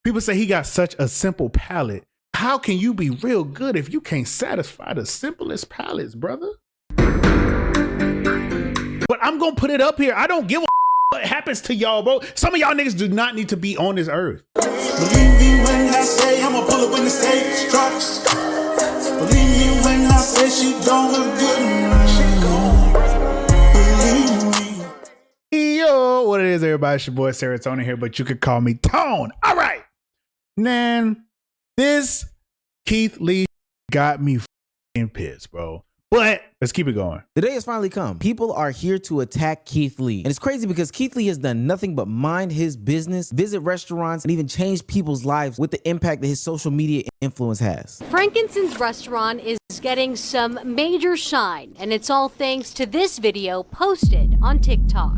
People say he got such a simple palate. How can you be real good if you can't satisfy the simplest palates, brother? But I'm gonna put it up here. I don't give a what happens to y'all, bro. Some of y'all niggas do not need to be on this earth. Believe me when I say I'ma pull up when the stage drops. Believe me when I say she don't look good. Believe me. Yo, what it is, everybody? It's your boy Srotonn here, but you could call me Tone. All right, man. This Keith Lee got me f***ing pissed, bro. But let's keep it going. The day has finally come. People are here to attack Keith Lee. And it's crazy because Keith Lee has done nothing but mind his business, visit restaurants, and even change people's lives with the impact that his social media influence has. Frankenstein's restaurant is getting some major shine, and it's all thanks to this video posted on TikTok.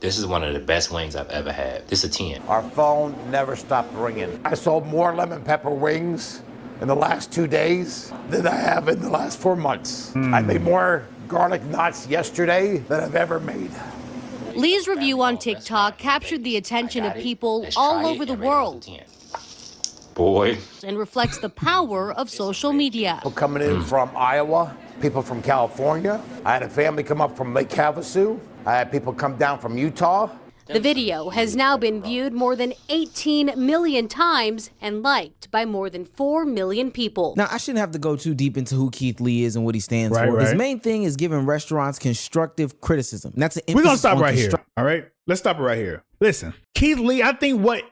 This is one of the best wings I've ever had. This is a 10. Our phone never stopped ringing. I sold more lemon pepper wings in the last 2 days than I have in the last 4 months. I made more garlic knots yesterday than I've ever made. Lee's review on TikTok captured the attention of people all over the world Boy. and reflects the power of social media. People coming in from Iowa, people from California. I had a family come up from Lake Havasu. I had people come down from Utah. The video has now been viewed more than 18 million times and liked by more than 4 million people. Now, I shouldn't have to go too deep into who Keith Lee is and what he stands for. Right. His main thing is giving restaurants constructive criticism. And that's an We're gonna stop right here. All right, let's stop it right here. Listen, Keith Lee. I think what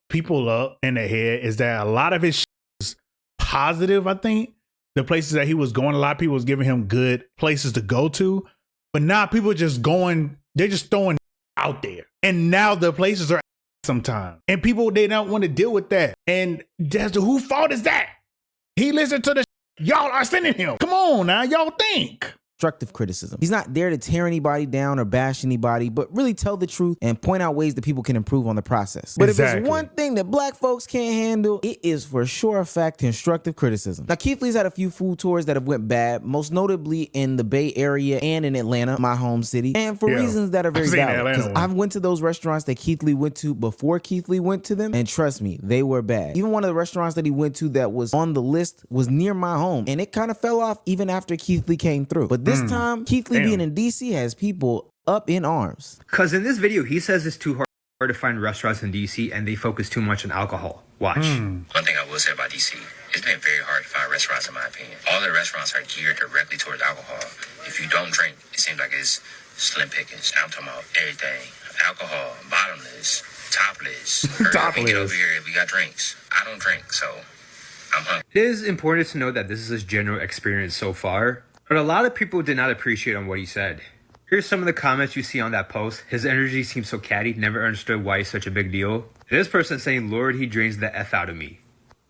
people up in their head is that a lot of his shit is positive. I think the places that he was going, a lot of people was giving him good places to go to, but now people just going. They're just throwing out there, and now the places are sometimes, and people they don't want to deal with that. And that's who fault is that? He listened to the y'all are sending him. Come on now, y'all think. Constructive criticism. He's not there to tear anybody down or bash anybody, but really tell the truth and point out ways that people can improve on the process. But if there's one thing that black folks can't handle, it is for sure a fact constructive criticism. Now, Keith Lee's had a few food tours that have went bad, most notably in the Bay Area and in Atlanta, my home city, and for reasons that are very valid. Because I've went to those restaurants that Keith Lee went to before Keith Lee went to them, and trust me, they were bad. Even one of the restaurants that he went to that was on the list was near my home, and it kind of fell off even after Keith Lee came through. But this time, Keith Lee being in DC has people up in arms. Because in this video, he says it's too hard to find restaurants in DC and they focus too much on alcohol. Watch. One thing I will say about DC, it's been very hard to find restaurants in my opinion. All the restaurants are geared directly towards alcohol. If you don't drink, it seems like it's slim pickings. I'm talking about everything. Alcohol, bottomless, topless. Hurry up and get over here if we got drinks. I don't drink, so I'm hungry. It is important to know that this is his general experience so far, but a lot of people did not appreciate on what he said. Here's some of the comments you see on that post. His energy seems so catty, never understood why he's such a big deal. This person saying, Lord, he drains the F out of me.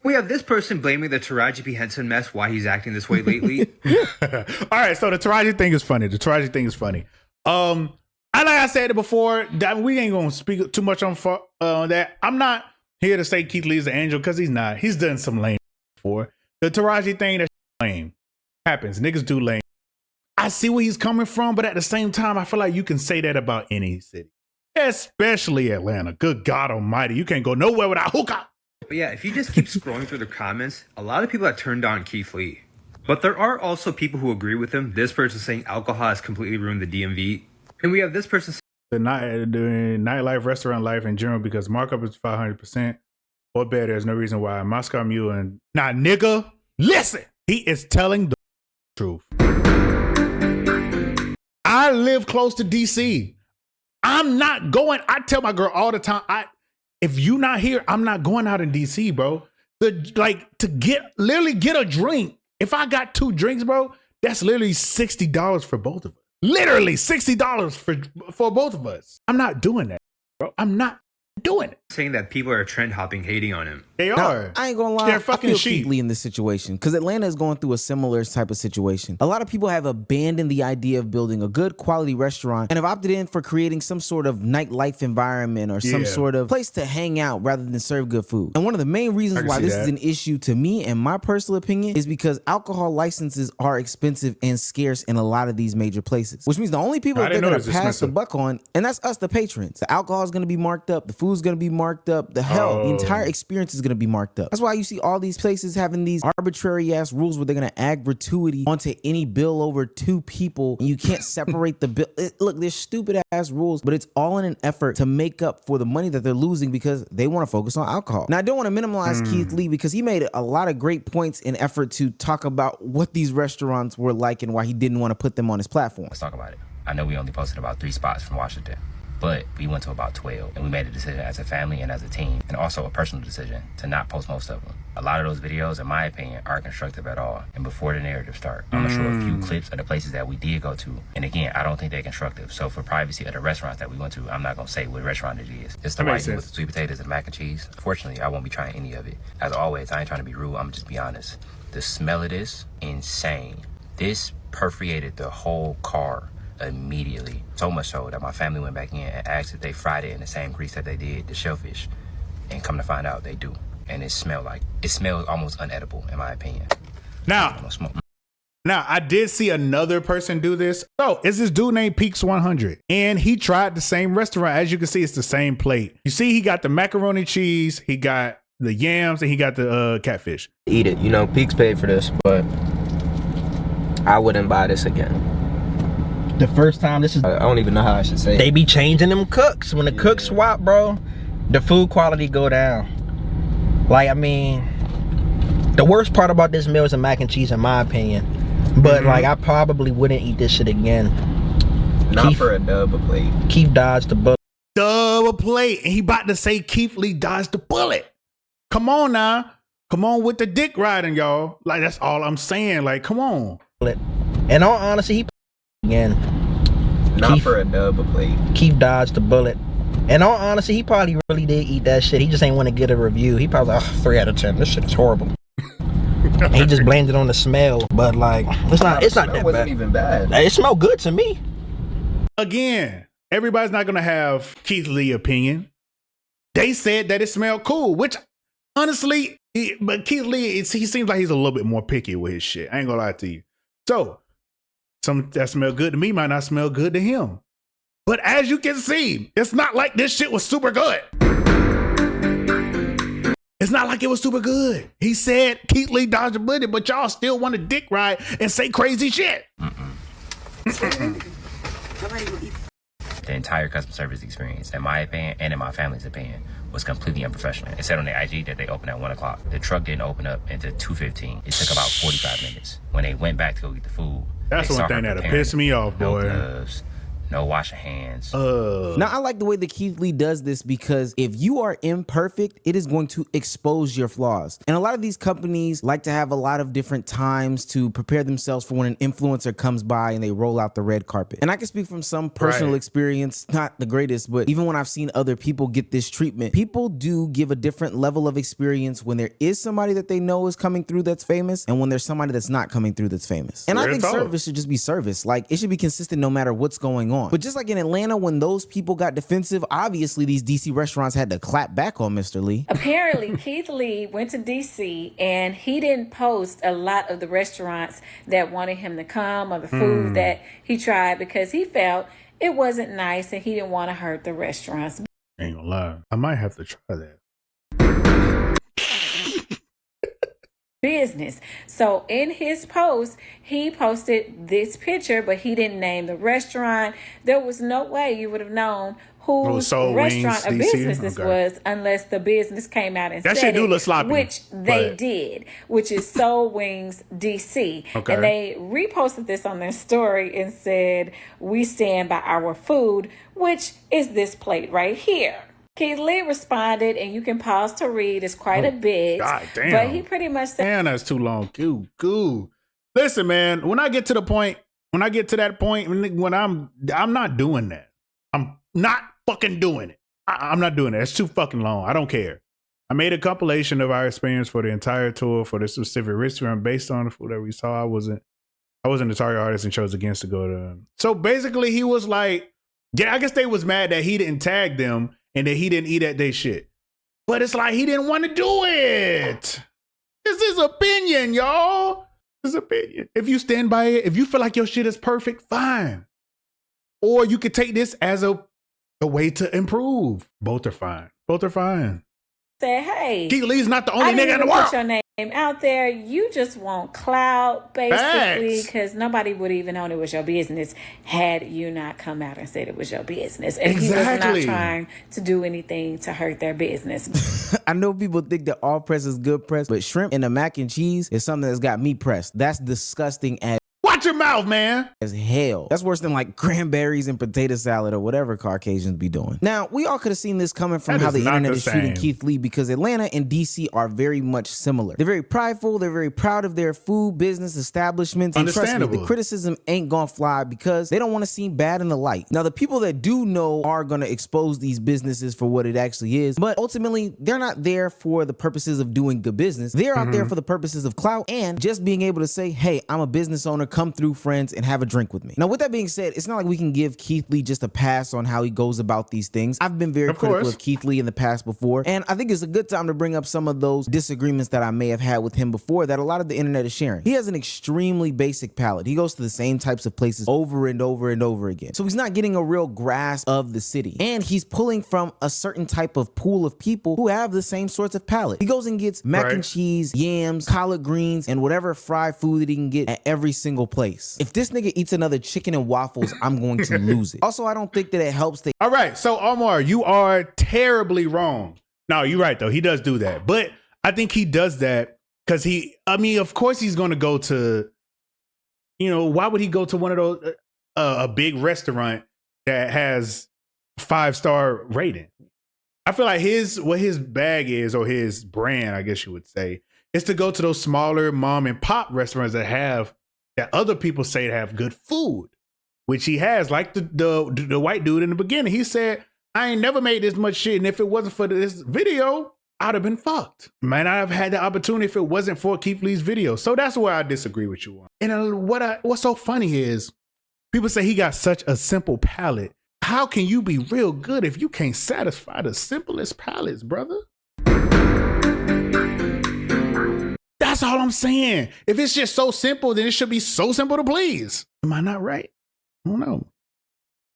We have this person blaming the Taraji P. Henson mess why he's acting this way lately. All right, so the Taraji thing is funny. Like I said it before, that we ain't gonna speak too much on that. I'm not here to say Keith Lee's an angel because he's not. He's done some lame before. The Taraji thing, that's lame. Happens. Niggas do lame. I see where he's coming from, but at the same time, I feel like you can say that about any city, especially Atlanta. Good God Almighty, you can't go nowhere without hookah. But yeah, if you just keep scrolling through the comments, a lot of people have turned on Keith Lee. But there are also people who agree with him. This person saying alcohol has completely ruined the DMV. And we have this person saying the nightlife, restaurant life in general, because markup is 500% or better. There's no reason why Moscow Mule and nigga, listen, he is telling the truth. I live close to DC. I'm not going. I tell my girl all the time, if you not here, I'm not going out in DC, bro. To literally get a drink. If I got 2 drinks, bro, that's literally $60 for both of us. Literally $60 for both of us. I'm not doing that, bro. I'm not doing it. saying that people are trend hopping, hating on him. They Now, are. I ain't gonna lie. They're fucking I feel sheep. Keith Lee in this situation because Atlanta is going through a similar type of situation. A lot of people have abandoned the idea of building a good quality restaurant and have opted in for creating some sort of nightlife environment or some sort of place to hang out rather than serve good food. And one of the main reasons why this is an issue to me and my personal opinion is because alcohol licenses are expensive and scarce in a lot of these major places, which means the only people that they're gonna pass the buck on, and that's us, the patrons. The alcohol is gonna be marked up, the food's food's gonna be marked up. The entire experience is gonna be marked up. That's why you see all these places having these arbitrary ass rules where they're gonna add gratuity onto any bill over 2 people, and you can't separate the bill. Look, there's stupid ass rules, but it's all in an effort to make up for the money that they're losing because they want to focus on alcohol. Now, I don't want to minimize Keith Lee because he made a lot of great points in effort to talk about what these restaurants were like and why he didn't want to put them on his platform. Let's talk about it. I know we only posted about 3 spots from Washington, but we went to about 12, and we made a decision as a family and as a team, and also a personal decision to not post most of them. A lot of those videos, in my opinion, aren't constructive at all. And before the narrative start, I'm gonna show a few clips of the places that we did go to. And again, I don't think they're constructive. So for privacy of the restaurants that we went to, I'm not gonna say what restaurant it is. It's the right one with the sweet potatoes and mac and cheese. Fortunately, I won't be trying any of it. As always, I ain't trying to be rude, I'm just be honest. The smell of this, insane. This perforated the whole car immediately. So much so that my family went back in and asked if they fried it in the same grease that they did the shellfish. And come to find out, they do. And it smells almost unedible, in my opinion. Now, I did see another person do this. So it's this dude named Peaks 100, and he tried the same restaurant. As you can see, it's the same plate. You see, he got the macaroni cheese, he got the yams, and he got the catfish. Eat it. You know, Peaks paid for this, but I wouldn't buy this again. The first time this is, I don't even know how I should say it. They be changing them cooks. When the cooks swap, bro, the food quality go down. Like, I mean, the worst part about this meal is the mac and cheese, in my opinion. But like, I probably wouldn't eat this shit again. Not Keith, for a double plate. Keith dodged the bullet. Double plate, and he about to say Keith Lee dodged the bullet. Come on now, come on with the dick riding, y'all. Like, that's all I'm saying. Like, come on. In all honesty, he again. Not Keith, for a double plate. Keith dodged the bullet. In all honesty, he probably really did eat that shit. He just ain't want to get a review. He probably like, 3 out of 10. This shit is horrible. And he just blamed it on the smell. But like, it's not that bad. It wasn't even bad. It smelled good to me. Again, everybody's not gonna have Keith Lee opinion. They said that it smelled cool, which honestly, but Keith Lee, he seems like he's a little bit more picky with his shit. I ain't gonna lie to you. So, some that smell good to me might not smell good to him. But as you can see, it's not like this shit was super good. It's not like it was super good. He said Keith Lee dodged a bullet, but y'all still want to dick ride and say crazy shit. The entire customer service experience, in my opinion and in my family's opinion, was completely unprofessional. It said on the IG that they opened at 1 o'clock. The truck didn't open up until 2:15. It took about 45 minutes. When they went back to go get the food, that's one thing that'll piss me off, boy. No gloves, no washing hands. Now, I like the way that Keith Lee does this because if you are imperfect, it is going to expose your flaws. And a lot of these companies like to have a lot of different times to prepare themselves for when an influencer comes by and they roll out the red carpet. And I can speak from some personal experience, not the greatest, but even when I've seen other people get this treatment, people do give a different level of experience when there is somebody that they know is coming through that's famous and when there's somebody that's not coming through that's famous. And I think service should just be service. Like, it should be consistent no matter what's going on. But just like in Atlanta, when those people got defensive, obviously these DC restaurants had to clap back on Mr. Lee. Apparently, Keith Lee went to DC and he didn't post a lot of the restaurants that wanted him to come or the food that he tried because he felt it wasn't nice and he didn't want to hurt the restaurants. Ain't gonna lie, I might have to try that. Business. So in his post, he posted this picture, but he didn't name the restaurant. There was no way you would have known whose restaurant or business this was unless the business came out and said shit do look sloppy, which they did, which is Soul Wings DC. And they reposted this on their story and said, "We stand by our food," which is this plate right here. Keith Lee responded, and you can pause to read. It's quite a bit. God damn. But he pretty much said, "Man, that's too long." Goo. Listen, man, when I get to that point, when I'm not doing that. I'm not fucking doing it. I'm not doing it. It's too fucking long. I don't care. I made a compilation of our experience for the entire tour for the specific restaurant based on the food that we saw. I wasn't the target artist and chose against to go to. So basically, he was like, yeah, I guess they was mad that he didn't tag them and that he didn't eat at their shit. But it's like he didn't want to do it. It's his opinion, y'all. His opinion. If you stand by it, if you feel like your shit is perfect, fine. Or you could take this as a way to improve. Both are fine. Both are fine. Said, hey, Keith Lee's not the only I didn't nigga in the even world. put your name out there. You just want clout, basically, because nobody would even know it was your business had you not come out and said it was your business. And he was not trying to do anything to hurt their business. I know people think that all press is good press, but shrimp and the mac and cheese is something that's got me pressed. That's disgusting as watch your mouth, man. As hell. That's worse than like cranberries and potato salad or whatever Caucasians be doing. Now, we all could have seen this coming from how the internet is treating Keith Lee, because Atlanta and DC are very much similar. They're very prideful. They're very proud of their food, business, establishments. And trust me, the criticism ain't gonna fly because they don't want to seem bad in the light. Now, the people that do know are gonna expose these businesses for what it actually is, but ultimately, they're not there for the purposes of doing good business. They're out there for the purposes of clout and just being able to say, hey, I'm a business owner, come through, friends, and have a drink with me. Now, with that being said, it's not like we can give Keith Lee just a pass on how he goes about these things. I've been very critical of Keith Lee in the past before, and I think it's a good time to bring up some of those disagreements that I may have had with him before that a lot of the internet is sharing. He has an extremely basic palate. He goes to the same types of places over and over and over again. So he's not getting a real grasp of the city, and he's pulling from a certain type of pool of people who have the same sorts of palate. He goes and gets mac and cheese, yams, collard greens, and whatever fried food that he can get at every single place. If this nigga eats another chicken and waffles, I'm going to lose it. Also, I don't think that it helps that. All right, so Omar, you are terribly wrong. No, you're right though. He does do that, but I think he does that because of course he's going to go to, why would he go to one of those, a big restaurant that has 5-star rating? I feel like what his bag is, or his brand, I guess you would say, is to go to those smaller mom and pop restaurants that other people say have good food, which he has, like the white dude in the beginning. He said, I ain't never made this much shit, and if it wasn't for this video, I'd have been fucked. Might not have had the opportunity if it wasn't for Keith Lee's video. So that's where I disagree with you on. And what's so funny is people say he got such a simple palate. How can you be real good if you can't satisfy the simplest palates, brother? That's all I'm saying. If it's just so simple, then it should be so simple to please. Am I not right? I don't know.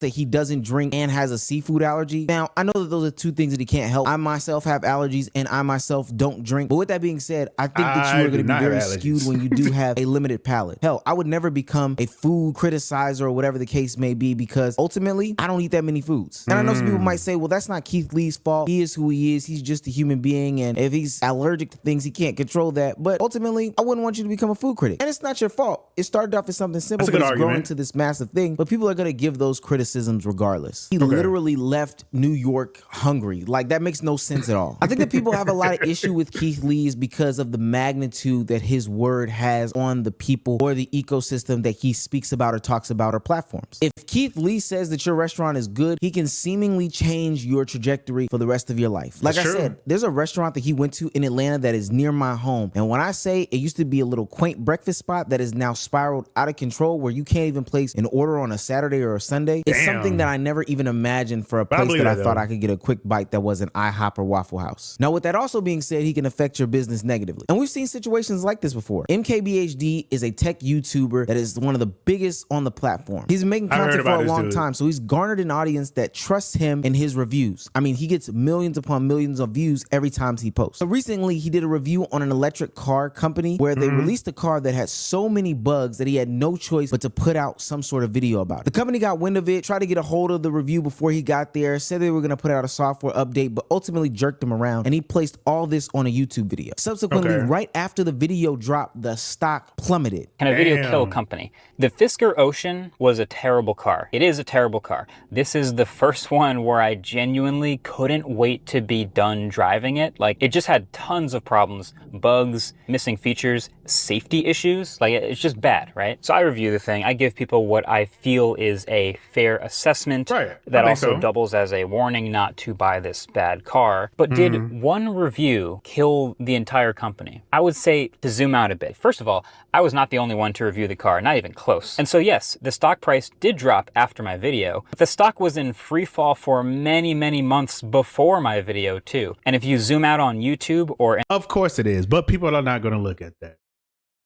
That he doesn't drink and has a seafood allergy. Now, I know that those are two things that he can't help. I myself have allergies and I myself don't drink. But with that being said, I think that you are going to be very skewed when you do have a limited palate. Hell, I would never become a food criticizer or whatever the case may be, because ultimately, I don't eat that many foods. And I know some people might say, well, that's not Keith Lee's fault. He is who he is. He's just a human being. And if he's allergic to things, he can't control that. But ultimately, I wouldn't want you to become a food critic. And it's not your fault. It started off as something simple, but it's grown into this massive thing. But people are going to give those criticisms regardless. He literally left New York hungry. Like, that makes no sense at all. I think that people have a lot of issue with Keith Lee is because of the magnitude that his word has on the people or the ecosystem that he speaks about or talks about or platforms. If Keith Lee says that your restaurant is good, he can seemingly change your trajectory for the rest of your life. Like I said, there's a restaurant that he went to in Atlanta that is near my home. And when I say it used to be a little quaint breakfast spot that is now spiraled out of control where you can't even place an order on a Saturday or a Sunday, it's something that I never even imagined for a place that I thought I could get a quick bite that wasn't IHOP or Waffle House. Now, with that also being said, he can affect your business negatively. And we've seen situations like this before. MKBHD is a tech YouTuber that is one of the biggest on the platform. He's been making content for a long time, so he's garnered an audience that trusts him and his reviews. I mean, he gets millions upon millions of views every time he posts. So recently, he did a review on an electric car company where they released a car that had so many bugs that he had no choice but to put out some sort of video about it. The company got wind of it, tried to get a hold of the review before he got there, said they were going to put out a software update, but ultimately jerked him around, and he placed all this on a YouTube video. Subsequently, right after the video dropped, the stock plummeted. Can a video kill a company? The Fisker Ocean was a terrible car. It is a terrible car. This is the first one where I genuinely couldn't wait to be done driving it. Like, it just had tons of problems, bugs, missing features, safety issues. Like, it's just bad, right? So I review the thing. I give people what I feel is a fair assessment that also doubles as a warning not to buy this bad car. But did one review kill the entire company? I would say to zoom out a bit. First of all, I was not the only one to review the car, not even close. And so yes, the stock price did drop after my video, but the stock was in free fall for many, many months before my video too. And if you zoom out on YouTube or... Of course it is, but people are not going to look at that.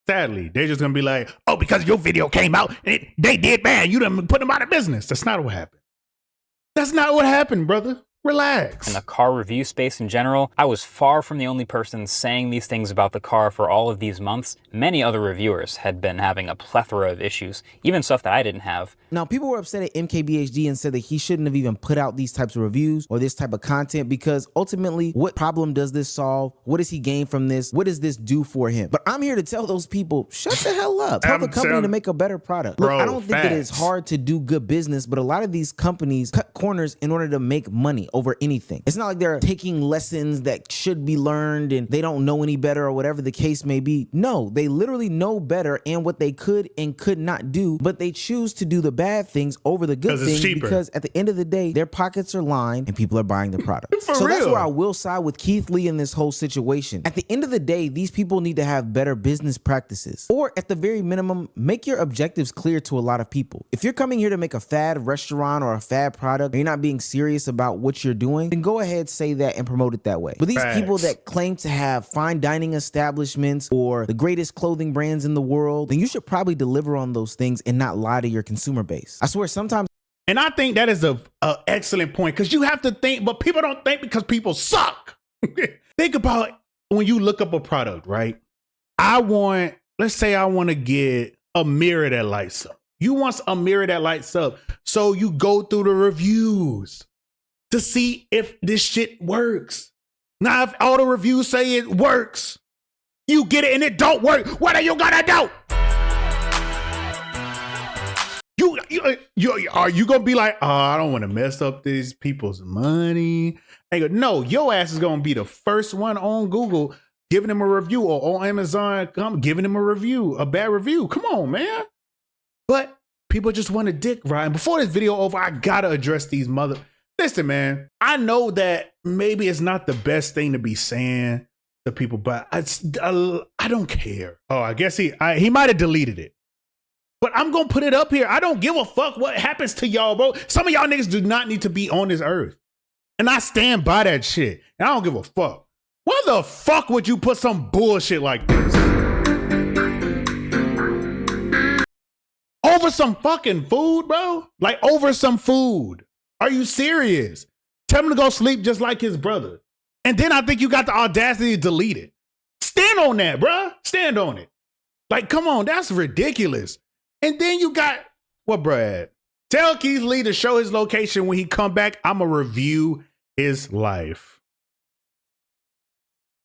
Sadly, they're just going to be like, oh, because your video came out, they did bad. You done put them out of business. That's not what happened. That's not what happened, brother. Relax. In the car review space in general, I was far from the only person saying these things about the car for all of these months. Many other reviewers had been having a plethora of issues, even stuff that I didn't have. Now, people were upset at MKBHD and said that he shouldn't have even put out these types of reviews or this type of content, because ultimately, what problem does this solve? What does he gain from this? What does this do for him? But I'm here to tell those people, shut the hell up. Tell the company to make a better product. Look, I don't think that it's hard to do good business, but a lot of these companies cut corners in order to make money over anything. It's not like they're taking lessons that should be learned and they don't know any better or whatever the case may be. No, they literally know better and what they could and could not do, but they choose to do the bad things over the good things because at the end of the day, their pockets are lined and people are buying the product. So that's where I will side with Keith Lee in this whole situation. At the end of the day, these people need to have better business practices, or at the very minimum, make your objectives clear to a lot of people. If you're coming here to make a fad restaurant or a fad product, and you're not being serious about what you're doing, then go ahead, say that and promote it that way. But these people that claim to have fine dining establishments or the greatest clothing brands in the world, then you should probably deliver on those things and not lie to your consumer base. I swear sometimes. And I think that is a excellent point, because you have to think, but people don't think because people suck. Think about when you look up a product, right? Let's say I want to get a mirror that lights up. You want a mirror that lights up. So you go through the reviews to see if this shit works. Now, if all the reviews say it works, you get it and it don't work, what are you gonna do? Are you gonna be like, oh, I don't want to mess up these people's money? They go, no, your ass is gonna be the first one on Google giving them a review, or on Amazon giving them a review, a bad review. Come on, man. But people just want a dick ride. And before this video over, I gotta address these Listen, man, I know that maybe it's not the best thing to be saying to people, but I don't care. Oh, I guess he might have deleted it. But I'm going to put it up here. I don't give a fuck what happens to y'all, bro. Some of y'all niggas do not need to be on this earth. And I stand by that shit. And I don't give a fuck. Why the fuck would you put some bullshit like this? Over some fucking food, bro? Like, over some food. Are you serious? Tell him to go sleep just like his brother. And then I think you got the audacity to delete it. Stand on that, bro. Stand on it. Like, come on, that's ridiculous. And then you got, what, Brad? Tell Keith Lee to show his location when he come back. I'ma review his life.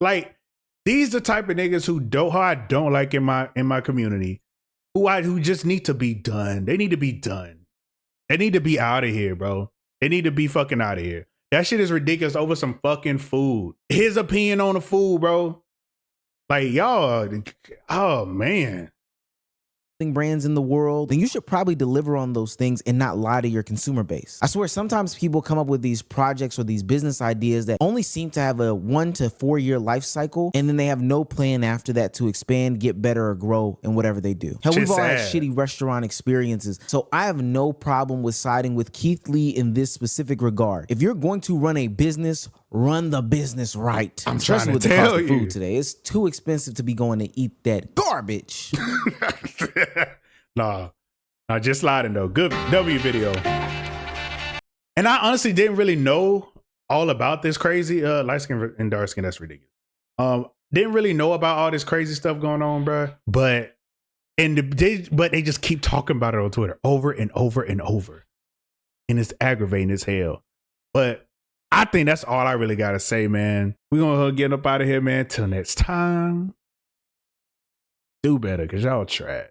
Like, these the type of niggas who I don't like in my community, who just need to be done. They need to be done. They need to be out of here, bro. They need to be fucking out of here. That shit is ridiculous over some fucking food. His opinion on the food, bro. Like, y'all, oh man. Brands in the world, then you should probably deliver on those things and not lie to your consumer base. I swear sometimes people come up with these projects or these business ideas that only seem to have a 1 to 4 year life cycle, and then they have no plan after that to expand, get better, or grow in whatever they do. Hell, we've all had shitty restaurant experiences, so I have no problem with siding with Keith Lee in this specific regard. If you're going to run a business, run the business right. I'm especially with the cost of food today. It's too expensive to be going to eat that garbage. Nah, just sliding though. Good W video. And I honestly didn't really know all about this crazy light skin and dark skin. That's ridiculous. Didn't really know about all this crazy stuff going on, bro. But they just keep talking about it on Twitter over and over and over, and it's aggravating as hell. But I think that's all I really gotta say, man. We're gonna get up out of here, man. Till next time. Do better, cause y'all trash.